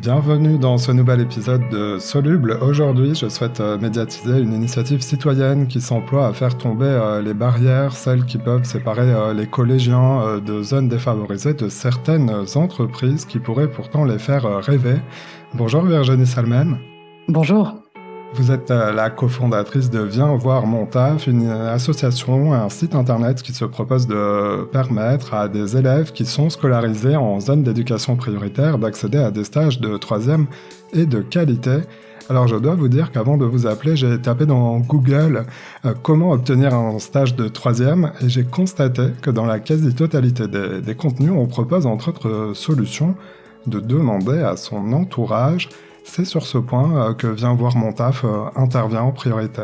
Bienvenue dans ce nouvel épisode de Soluble. Aujourd'hui, je souhaite médiatiser une initiative citoyenne qui s'emploie à faire tomber les barrières, celles qui peuvent séparer les collégiens de zones défavorisées de certaines entreprises qui pourraient pourtant les faire rêver. Bonjour Virginie Salmen. Bonjour. Vous êtes la cofondatrice de Viens voir mon taf, une association, un site internet qui se propose de permettre à des élèves qui sont scolarisés en zone d'éducation prioritaire d'accéder à des stages de troisième et de qualité. Alors je dois vous dire qu'avant de vous appeler, j'ai tapé dans Google comment obtenir un stage de troisième et j'ai constaté que dans la quasi-totalité des contenus, on propose entre autres solutions de demander à son entourage. C'est sur ce point que Viens voir mon taf intervient en priorité.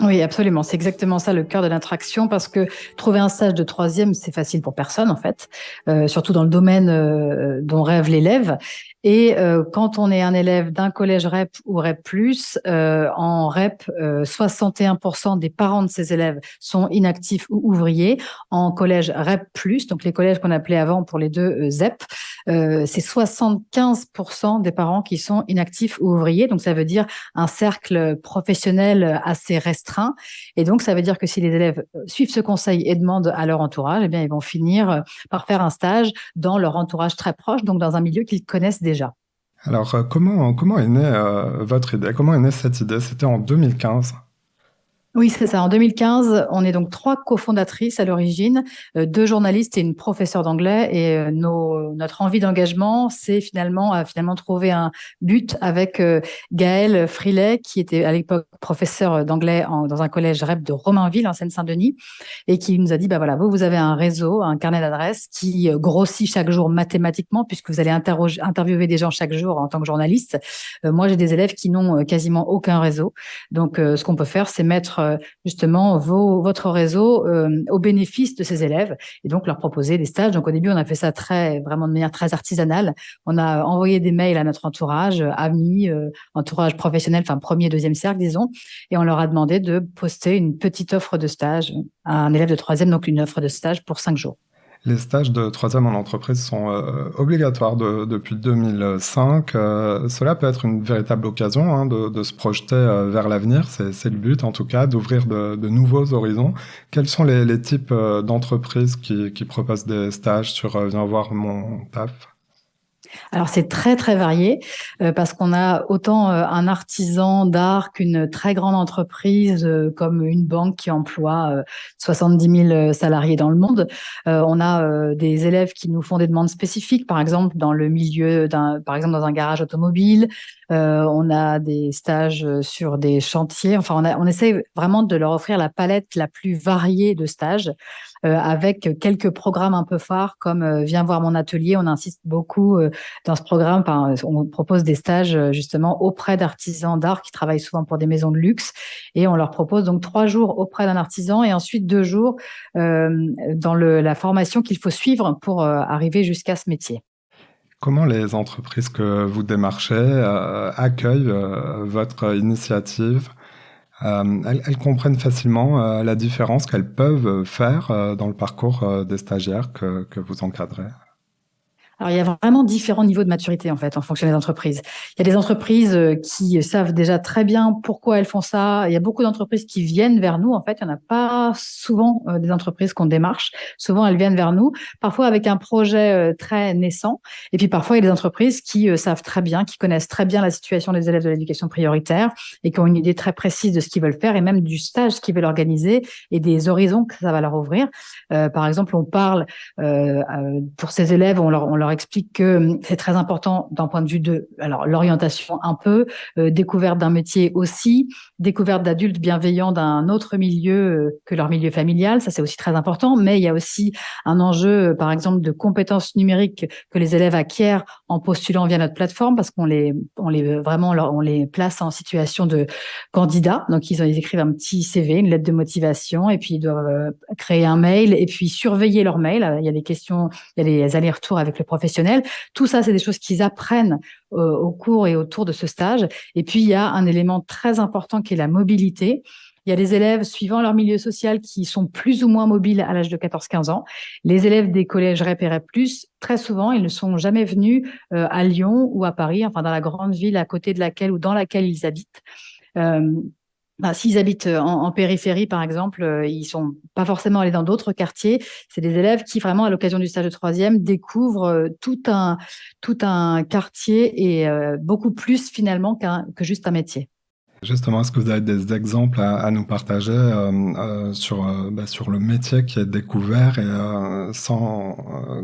Oui, absolument. C'est exactement ça le cœur de l'attraction parce que trouver un stage de troisième, c'est facile pour personne en fait, surtout dans le domaine dont rêve l'élève. Et quand on est un élève d'un collège REP ou REP+, en REP, 61% des parents de ces élèves sont inactifs ou ouvriers. En collège REP+, donc les collèges qu'on appelait avant pour les deux ZEP, c'est 75% des parents qui sont inactifs ou ouvriers. Donc ça veut dire un cercle professionnel assez restreint. Et donc ça veut dire que si les élèves suivent ce conseil et demandent à leur entourage, eh bien ils vont finir par faire un stage dans leur entourage très proche, donc dans un milieu qu'ils connaissent déjà. Alors comment est née votre idée? Comment est née cette idée? C'était en 2015. Oui, c'est ça. En 2015, on est donc 3 cofondatrices à l'origine, 2 journalistes et une professeure d'anglais. Et notre envie d'engagement, c'est finalement trouver un but avec Gaëlle Frilet, qui était à l'époque professeur d'anglais dans un collège REP de Romainville, en Seine-Saint-Denis, et qui nous a dit, bah voilà, vous avez un réseau, un carnet d'adresses qui grossit chaque jour mathématiquement, puisque vous allez interviewer des gens chaque jour en tant que journaliste. Moi, j'ai des élèves qui n'ont quasiment aucun réseau. Donc, ce qu'on peut faire, c'est mettre justement votre réseau au bénéfice de ces élèves et donc leur proposer des stages. Donc au début, on a fait ça vraiment de manière très artisanale. On a envoyé des mails à notre entourage, amis, entourage professionnel, enfin premier, deuxième cercle, disons, et on leur a demandé de poster une petite offre de stage à un élève de troisième, donc une offre de stage pour 5 jours. Les stages de troisième en entreprise sont obligatoires depuis 2005. Cela peut être une véritable occasion de se projeter vers l'avenir. C'est le but, en tout cas, d'ouvrir de nouveaux horizons. Quels sont les types d'entreprises qui proposent des stages sur Viens voir mon taf? Alors c'est très très varié parce qu'on a autant un artisan d'art qu'une très grande entreprise comme une banque qui emploie 70 000 salariés dans le monde. On a des élèves qui nous font des demandes spécifiques, par exemple dans le milieu par exemple dans un garage automobile. On a des stages sur des chantiers. Enfin, on essaie vraiment de leur offrir la palette la plus variée de stages. Avec quelques programmes un peu phares comme Viens voir mon atelier. On insiste beaucoup dans ce programme. Enfin, on propose des stages justement auprès d'artisans d'art qui travaillent souvent pour des maisons de luxe et on leur propose donc 3 jours auprès d'un artisan et ensuite 2 jours dans la formation qu'il faut suivre pour arriver jusqu'à ce métier. Comment les entreprises que vous démarchez accueillent votre initiative? Elles comprennent facilement la différence qu'elles peuvent faire dans le parcours des stagiaires que vous encadrez. Alors, il y a vraiment différents niveaux de maturité, en fait, en fonction des entreprises. Il y a des entreprises qui savent déjà très bien pourquoi elles font ça. Il y a beaucoup d'entreprises qui viennent vers nous. En fait, il n'y en a pas souvent des entreprises qu'on démarche. Souvent, elles viennent vers nous, parfois avec un projet très naissant. Et puis, parfois, il y a des entreprises qui savent très bien, qui connaissent très bien la situation des élèves de l'éducation prioritaire et qui ont une idée très précise de ce qu'ils veulent faire et même du stage qu'ils veulent organiser et des horizons que ça va leur ouvrir. Par exemple, on parle pour ces élèves, on leur explique que c'est très important d'un point de vue de l'orientation un peu, découverte d'un métier aussi, découverte d'adultes bienveillants d'un autre milieu que leur milieu familial, ça c'est aussi très important, mais il y a aussi un enjeu, par exemple, de compétences numériques que les élèves acquièrent en postulant via notre plateforme parce qu'on on les place en situation de candidat. Donc ils écrivent un petit CV, une lettre de motivation et puis ils doivent créer un mail et puis surveiller leur mail. Il y a des questions, il y a des allers-retours avec le professionnel. Tout ça, c'est des choses qu'ils apprennent au cours et autour de ce stage. Et puis, il y a un élément très important qui est la mobilité. Il Il y a des élèves suivant leur milieu social qui sont plus ou moins mobiles à l'âge de 14-15 ans. Les élèves des collèges REP et REP+, très souvent, ils ne sont jamais venus à Lyon ou à Paris, enfin dans la grande ville à côté de laquelle ou dans laquelle ils habitent. Euh, S'ils habitent en périphérie, par exemple, ils sont pas forcément allés dans d'autres quartiers. C'est des élèves qui, vraiment, à l'occasion du stage de troisième, découvrent tout un quartier et beaucoup plus finalement que juste un métier. Justement, est-ce que vous avez des exemples à nous partager sur le métier qui est découvert et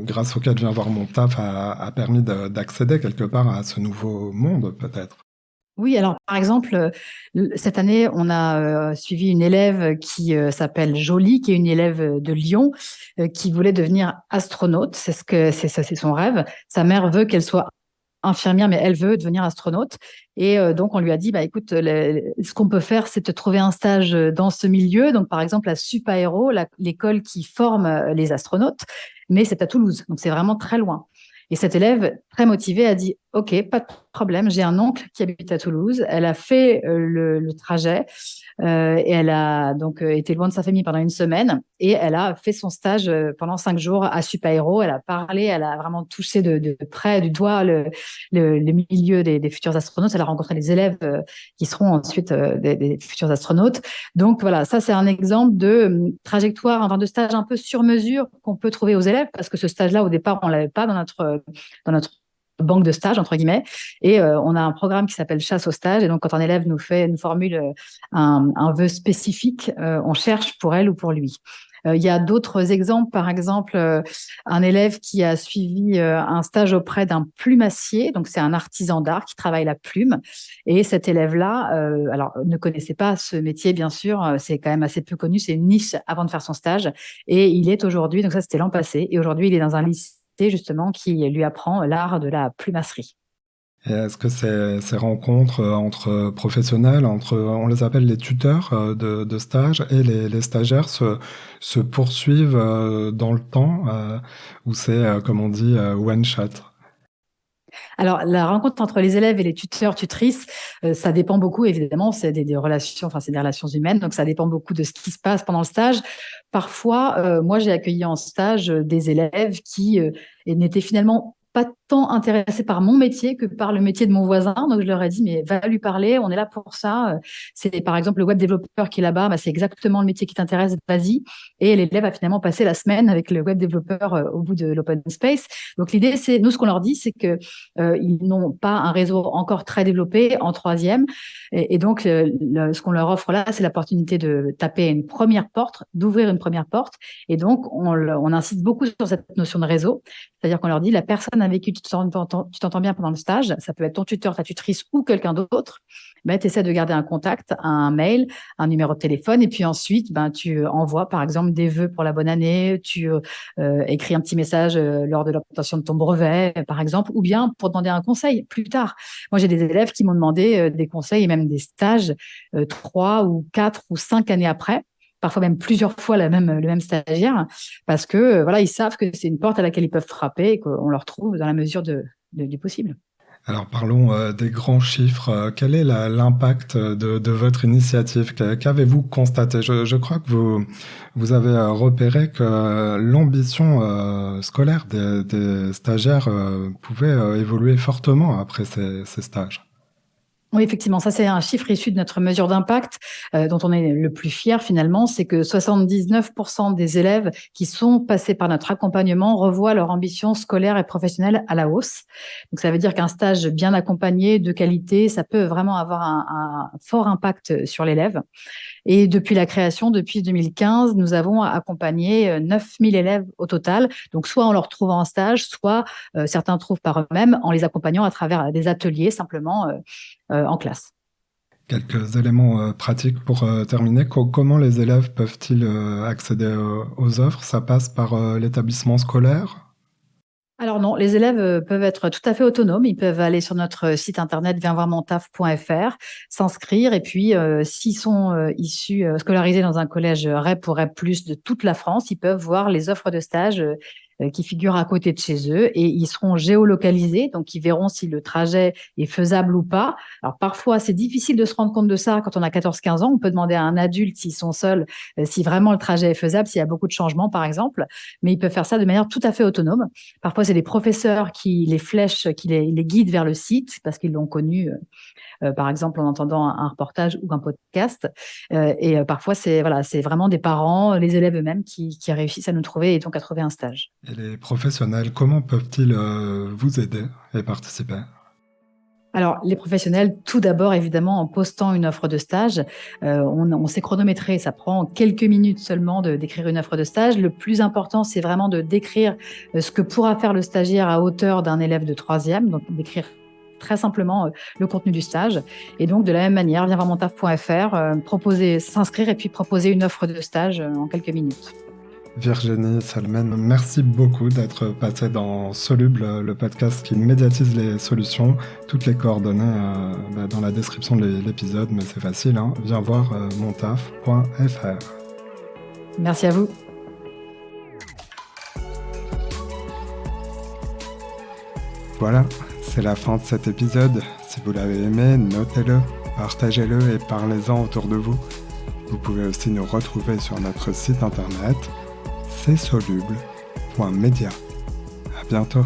grâce auquel je viens voir mon taf a permis d'accéder quelque part à ce nouveau monde peut-être? Oui, alors par exemple, cette année, on a suivi une élève qui s'appelle Jolie, qui est une élève de Lyon, qui voulait devenir astronaute. C'est son rêve. Sa mère veut qu'elle soit infirmière, mais elle veut devenir astronaute. Et donc, on lui a dit, bah, écoute, ce qu'on peut faire, c'est te trouver un stage dans ce milieu. Donc, par exemple, à Supaéro, l'école qui forme les astronautes, mais c'est à Toulouse. Donc, c'est vraiment très loin. Et cette élève, très motivée, a dit, OK, pas de problème, j'ai un oncle qui habite à Toulouse. Elle a fait le trajet et elle a donc été loin de sa famille pendant une semaine et elle a fait son stage pendant 5 jours à Supaéro. Elle a parlé, elle a vraiment touché de près du doigt le milieu des futurs astronautes. Elle a rencontré les élèves qui seront ensuite des futurs astronautes. Donc voilà, ça c'est un exemple de trajectoire, enfin de stage un peu sur mesure qu'on peut trouver aux élèves parce que ce stage-là au départ on l'avait pas dans notre banque de stage entre guillemets et on a un programme qui s'appelle chasse au stage et donc quand un élève nous formule un vœu spécifique, on cherche pour elle ou pour lui. Il y a d'autres exemples, par exemple, un élève qui a suivi un stage auprès d'un plumassier, donc c'est un artisan d'art qui travaille la plume. Et cet élève-là, alors ne connaissait pas ce métier, bien sûr, c'est quand même assez peu connu, c'est une niche avant de faire son stage. Et il est aujourd'hui, donc ça c'était l'an passé, et aujourd'hui il est dans un lycée justement qui lui apprend l'art de la plumasserie. Et est-ce que ces rencontres entre professionnels, on les appelle les tuteurs de stage, et les stagiaires se poursuivent dans le temps, ou c'est, comme on dit, one shot? Alors, la rencontre entre les élèves et les tuteurs, tutrices, ça dépend beaucoup, évidemment, c'est des relations, enfin, c'est des relations humaines, donc ça dépend beaucoup de ce qui se passe pendant le stage. Parfois, moi, j'ai accueilli en stage des élèves qui n'étaient finalement pas tant intéressés par mon métier que par le métier de mon voisin. Donc, je leur ai dit, mais va lui parler, on est là pour ça. C'est par exemple le web développeur qui est là-bas, bah, c'est exactement le métier qui t'intéresse, vas-y. Et l'élève a finalement passé la semaine avec le web développeur au bout de l'open space. Donc, l'idée, c'est, nous, ce qu'on leur dit, c'est que ils n'ont pas un réseau encore très développé en troisième. Et donc, ce qu'on leur offre là, c'est l'opportunité de taper une première porte, d'ouvrir une première porte. Et donc, on insiste beaucoup sur cette notion de réseau. C'est-à-dire qu'on leur dit, la personne avec qui tu t'entends bien pendant le stage, ça peut être ton tuteur, ta tutrice ou quelqu'un d'autre, ben, tu essaies de garder un contact, un mail, un numéro de téléphone. Et puis ensuite, ben, tu envoies, par exemple, des vœux pour la bonne année, tu écris un petit message lors de l'obtention de ton brevet, par exemple, ou bien pour demander un conseil plus tard. Moi, j'ai des élèves qui m'ont demandé des conseils et même des stages 3 ou 4 ou 5 années après, parfois même plusieurs fois le même stagiaire, parce que voilà, ils savent que c'est une porte à laquelle ils peuvent frapper et qu'on leur trouve dans la mesure du possible. Alors parlons des grands chiffres. Quel est l'impact de votre initiative? Qu'avez-vous constaté? Je crois que vous avez repéré que l'ambition scolaire des stagiaires pouvait évoluer fortement après ces stages. Oui, effectivement, ça c'est un chiffre issu de notre mesure d'impact dont on est le plus fier finalement, c'est que 79% des élèves qui sont passés par notre accompagnement revoient leur ambition scolaire et professionnelle à la hausse. Donc ça veut dire qu'un stage bien accompagné, de qualité, ça peut vraiment avoir un fort impact sur l'élève. Et depuis la création, depuis 2015, nous avons accompagné 9000 élèves au total. Donc, soit en leur trouvant un stage, soit certains trouvent par eux-mêmes en les accompagnant à travers des ateliers simplement en classe. Quelques éléments pratiques pour terminer. Comment les élèves peuvent-ils accéder aux offres? Ça passe par l'établissement scolaire? Alors non, les élèves peuvent être tout à fait autonomes. Ils peuvent aller sur notre site internet viensvoirmontaf.fr, s'inscrire et puis s'ils sont scolarisés dans un collège REP ou REP+ de toute la France, ils peuvent voir les offres de stage qui figurent à côté de chez eux et ils seront géolocalisés, donc ils verront si le trajet est faisable ou pas. Alors parfois, c'est difficile de se rendre compte de ça quand on a 14-15 ans. On peut demander à un adulte s'ils sont seuls, si vraiment le trajet est faisable, s'il y a beaucoup de changements par exemple, mais ils peuvent faire ça de manière tout à fait autonome. Parfois, c'est les professeurs qui les flèchent, qui les guident vers le site parce qu'ils l'ont connu par exemple en entendant un reportage ou un podcast. Parfois, c'est vraiment des parents, les élèves eux-mêmes qui réussissent à nous trouver et donc à trouver un stage. Et les professionnels, comment peuvent-ils vous aider et participer? Alors, les professionnels, tout d'abord, évidemment, en postant une offre de stage, on s'est chronométré. Ça prend quelques minutes seulement d'écrire une offre de stage. Le plus important, c'est vraiment de décrire ce que pourra faire le stagiaire à hauteur d'un élève de troisième, donc d'écrire très simplement le contenu du stage. Et donc, de la même manière, viens voir montaf.fr, s'inscrire et puis proposer une offre de stage en quelques minutes. Virginie Salmen, merci beaucoup d'être passée dans Soluble, le podcast qui médiatise les solutions. Toutes les coordonnées dans la description de l'épisode, mais c'est facile, hein. Viens voir montaf.fr. Merci à vous. Voilà, c'est la fin de cet épisode. Si vous l'avez aimé, notez-le, partagez-le et parlez-en autour de vous. Vous pouvez aussi nous retrouver sur notre site internet csoluble.media. À bientôt.